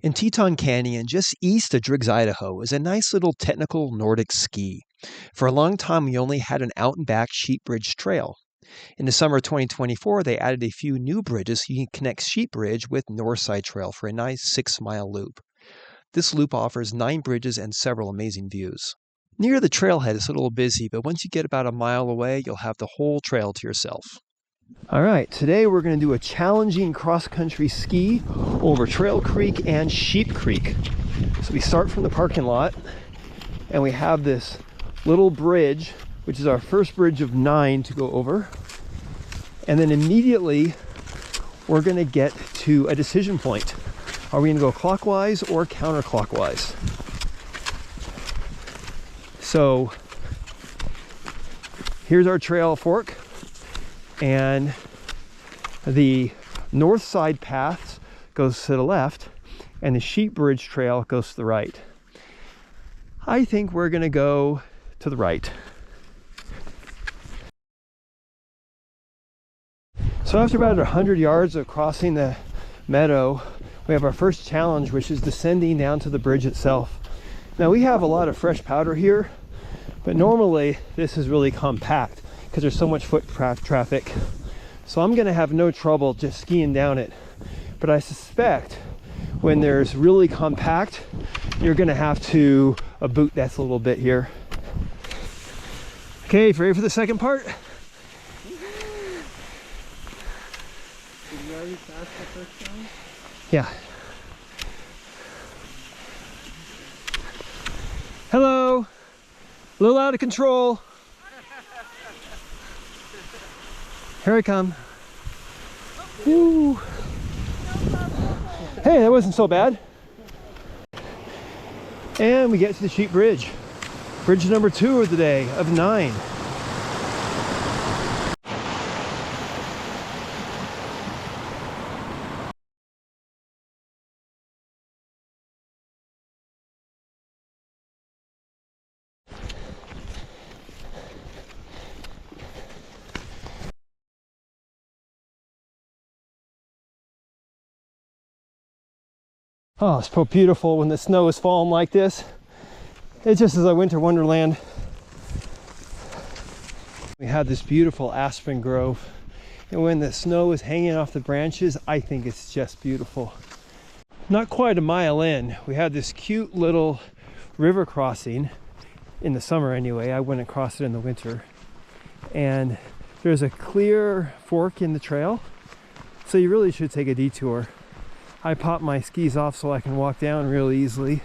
In Teton Canyon, just east of Driggs, Idaho, is a nice little technical Nordic ski. For a long time, we only had an out and back sheep bridge trail. In the summer of 2024, they added a few new bridges so you can connect Sheep Bridge with Northside Trail for a nice 6-mile loop. This loop offers 9 bridges and several amazing views. Near the trailhead, it's a little busy, but once you get about a mile away, you'll have the whole trail to yourself. All right, today we're going to do a challenging cross-country ski over Trail Creek and Sheep Creek. So we start from the parking lot, and we have this little bridge, which is our first bridge of 9 to go over. And then immediately, we're going to get to a decision point. Are we going to go clockwise or counterclockwise? So here's our trail fork, and the north side path goes to the left and the Sheep Bridge trail goes to the right. I think we're going to go to the right. So after about 100 yards of crossing the meadow, we have our first challenge, which is descending down to the bridge itself. Now we have a lot of fresh powder here, but normally this is really compact because there's so much foot traffic. So I'm going to have no trouble just skiing down it. But I suspect when there's really compact, you're going to have to boot that a little bit here. Okay, ready for the second part? Did you already pass the first time? Yeah. Hello. A little out of control. Here I come. Woo. Hey, that wasn't so bad. And we get to the Sheep Bridge. Bridge number 2 of the day, of 9. Oh, it's so beautiful when the snow is falling like this. It just is a winter wonderland. We have this beautiful aspen grove, and when the snow is hanging off the branches, I think it's just beautiful. Not quite a mile in, we have this cute little river crossing, in the summer anyway. I wouldn't cross it in the winter. And there's a clear fork in the trail, so you really should take a detour. I pop my skis off so I can walk down real easily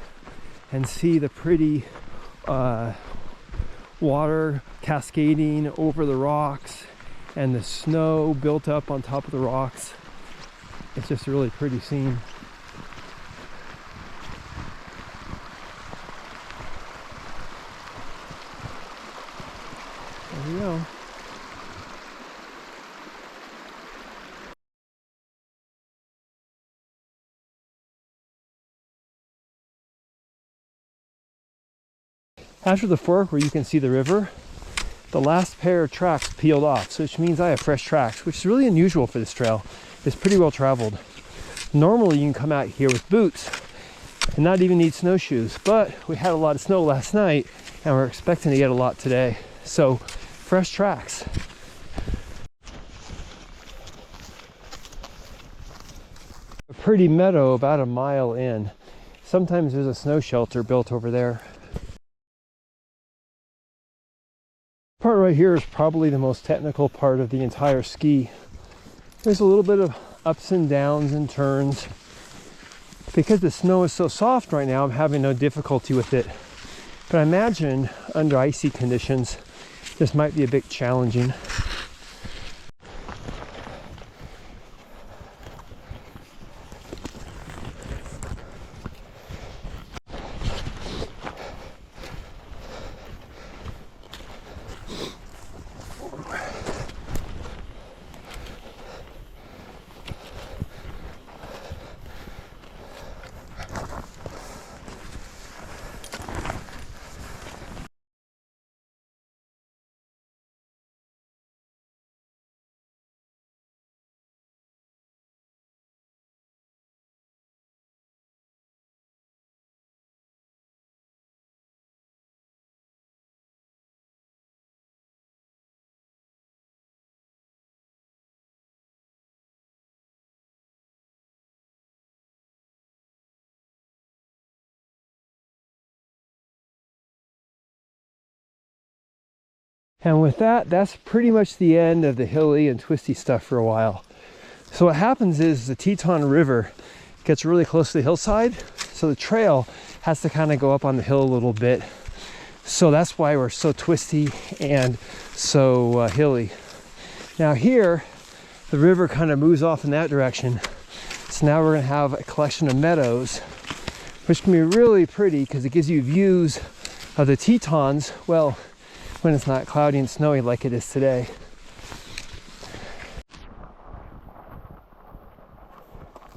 and see the pretty water cascading over the rocks and the snow built up on top of the rocks. It's just a really pretty scene. There we go. After the fork where you can see the river, the last pair of tracks peeled off, so which means I have fresh tracks, which is really unusual for this trail. It's pretty well traveled. Normally you can come out here with boots and not even need snowshoes, but we had a lot of snow last night and we're expecting to get a lot today. So fresh tracks. A pretty meadow about a mile in. Sometimes there's a snow shelter built over there. Part right here is probably the most technical part of the entire ski. There's a little bit of ups and downs and turns. Because the snow is so soft right now, I'm having no difficulty with it. But I imagine under icy conditions, this might be a bit challenging. And with that, that's pretty much the end of the hilly and twisty stuff for a while. So what happens is the Teton River gets really close to the hillside, so the trail has to kind of go up on the hill a little bit. So that's why we're so twisty and so hilly. Now here, the river kind of moves off in that direction. So now we're gonna have a collection of meadows, which can be really pretty because it gives you views of the Tetons, well, when it's not cloudy and snowy like it is today.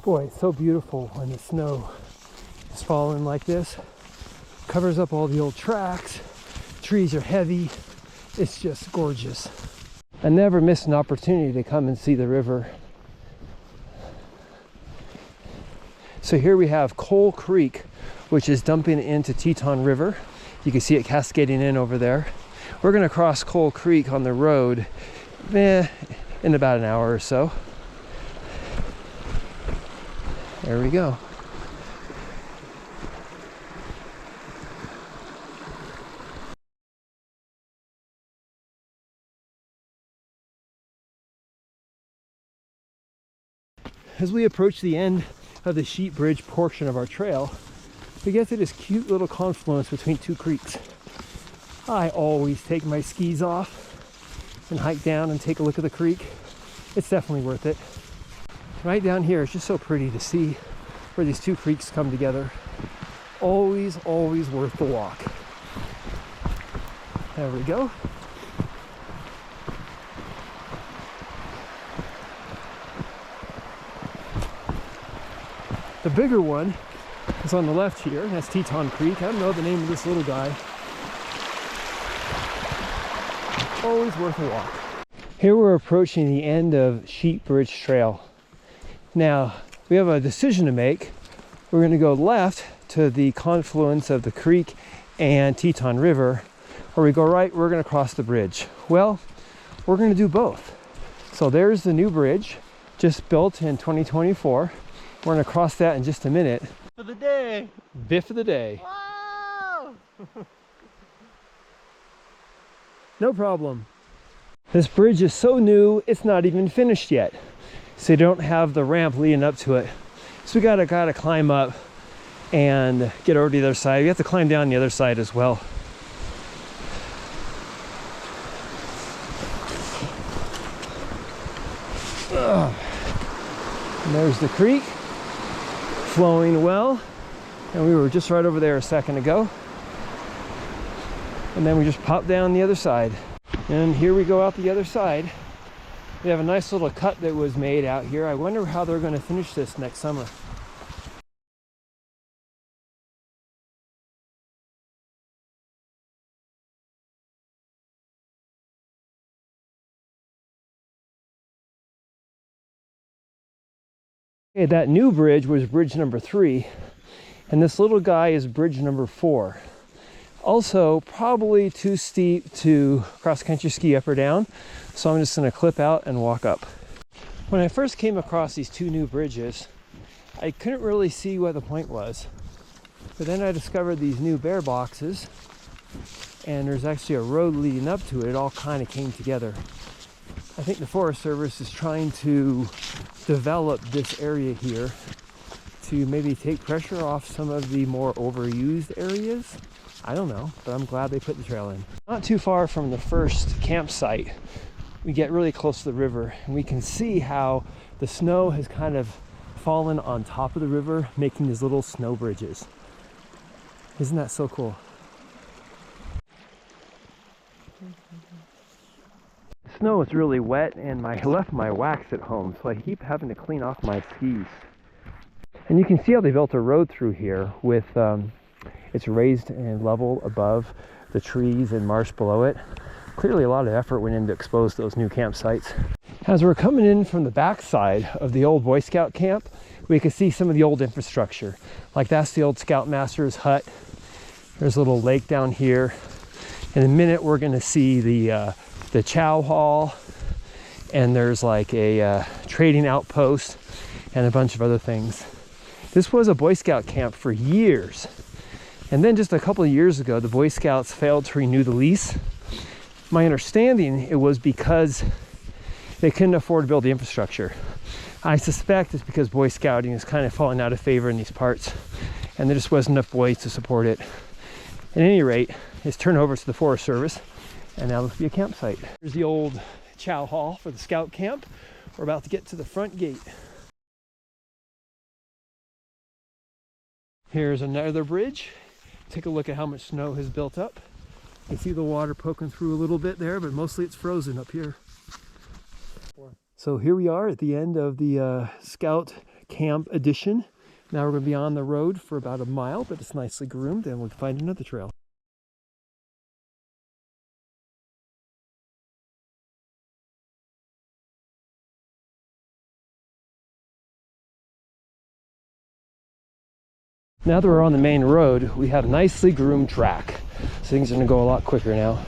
Boy, it's so beautiful when the snow is falling like this. Covers up all the old tracks. Trees are heavy. It's just gorgeous. I never miss an opportunity to come and see the river. So here we have Coal Creek, which is dumping into Teton River. You can see it cascading in over there. We're gonna cross Coal Creek on the road in about an hour or so. There we go. As we approach the end of the sheep bridge portion of our trail, we get to this cute little confluence between two creeks. I always take my skis off and hike down and take a look at the creek. It's definitely worth it. Right down here, it's just so pretty to see where these two creeks come together. Always, always worth the walk. There we go. The bigger one is on the left here. That's Teton Creek. I don't know the name of this little guy. Always worth a walk. Here we're approaching the end of Sheep Bridge Trail. Now, we have a decision to make. We're going to go left to the confluence of the creek and Teton River, or we go right, we're going to cross the bridge. Well, we're going to do both. So there's the new bridge, just built in 2024. We're going to cross that in just a minute. For the day. Biff of the day. Wow! No problem. This bridge is so new, it's not even finished yet. So you don't have the ramp leading up to it. So we gotta climb up and get over to the other side. We have to climb down the other side as well. And there's the creek, flowing well. And we were just right over there a second ago. And then we just pop down the other side. And here we go out the other side. We have a nice little cut that was made out here. I wonder how they're going to finish this next summer. Okay, that new bridge was bridge number 3, and this little guy is bridge number 4. Also, probably too steep to cross-country ski up or down, so I'm just going to clip out and walk up. When I first came across these two new bridges, I couldn't really see what the point was. But then I discovered these new bear boxes, and there's actually a road leading up to it. It all kind of came together. I think the Forest Service is trying to develop this area here to maybe take pressure off some of the more overused areas. I don't know, but I'm glad they put the trail in. Not too far from the first campsite, we get really close to the river, and we can see how the snow has kind of fallen on top of the river, making these little snow bridges. Isn't that so cool? Snow is really wet, and I left my wax at home, so I keep having to clean off my skis. And you can see how they built a road through here with it's raised and level above the trees and marsh below it. Clearly a lot of effort went in to expose those new campsites. As we're coming in from the backside of the old Boy Scout camp, we can see some of the old infrastructure. Like that's the old Scoutmaster's hut. There's a little lake down here. In a minute we're gonna see the chow hall, and there's like a trading outpost and a bunch of other things. This was a Boy Scout camp for years. And then just a couple of years ago, the Boy Scouts failed to renew the lease. My understanding, it was because they couldn't afford to build the infrastructure. I suspect it's because Boy Scouting is kind of falling out of favor in these parts, and there just wasn't enough boys to support it. At any rate, it's turned over to the Forest Service, and now this will be a campsite. Here's the old chow hall for the scout camp. We're about to get to the front gate. Here's another bridge. Take a look at how much snow has built up. You can see the water poking through a little bit there, but mostly it's frozen up here. So here we are at the end of the Scout Camp edition. Now we're going to be on the road for about a mile, but it's nicely groomed, and we'll find another trail. Now that we're on the main road, we have a nicely groomed track, so things are going to go a lot quicker now.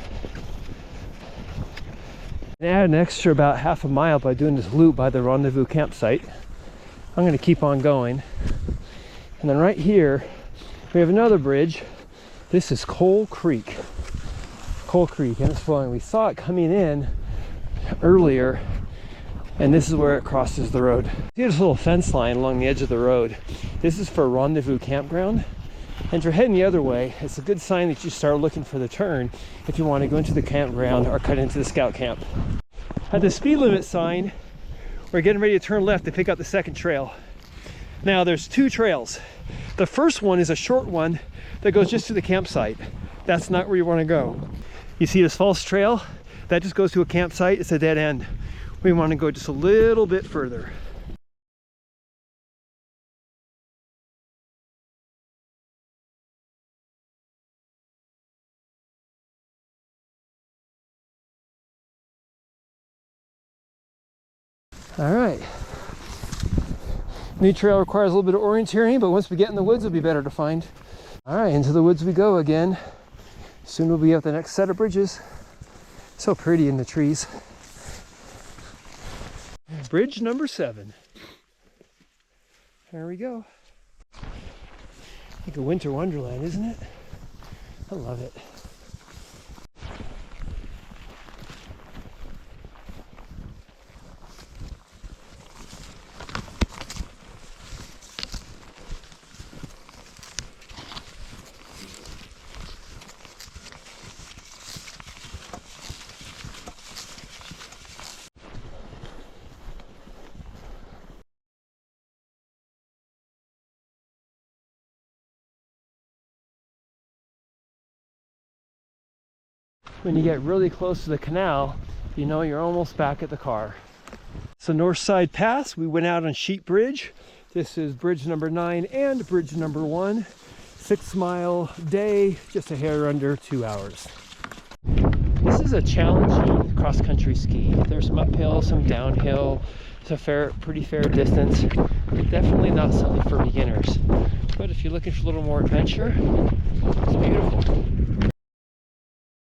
I added an extra about half a mile by doing this loop by the rendezvous campsite. I'm going to keep on going. And then right here, we have another bridge. This is Coal Creek. Coal Creek, and it's flowing. We saw it coming in earlier, and this is where it crosses the road. See this little fence line along the edge of the road. This is for a rendezvous campground. And if you're heading the other way, it's a good sign that you start looking for the turn if you want to go into the campground or cut into the scout camp. At the speed limit sign, we're getting ready to turn left to pick up the second trail. Now there's two trails. The first one is a short one that goes just to the campsite. That's not where you want to go. You see this false trail? That just goes to a campsite. It's a dead end. We want to go just a little bit further. All right. New trail requires a little bit of orienteering, but once we get in the woods, it'll be better to find. All right, into the woods we go again. Soon we'll be at the next set of bridges. So pretty in the trees. Bridge number 7. There we go. Like a winter wonderland, isn't it? I love it. When you get really close to the canal, you know you're almost back at the car. So Northside Pass, we went out on Sheep Bridge. This is bridge number 9 and bridge number 1. 6-mile day, just a hair under 2 hours. This is a challenging cross-country ski. There's some uphill, some downhill. It's a pretty fair distance. Definitely not something for beginners. But if you're looking for a little more adventure, it's beautiful.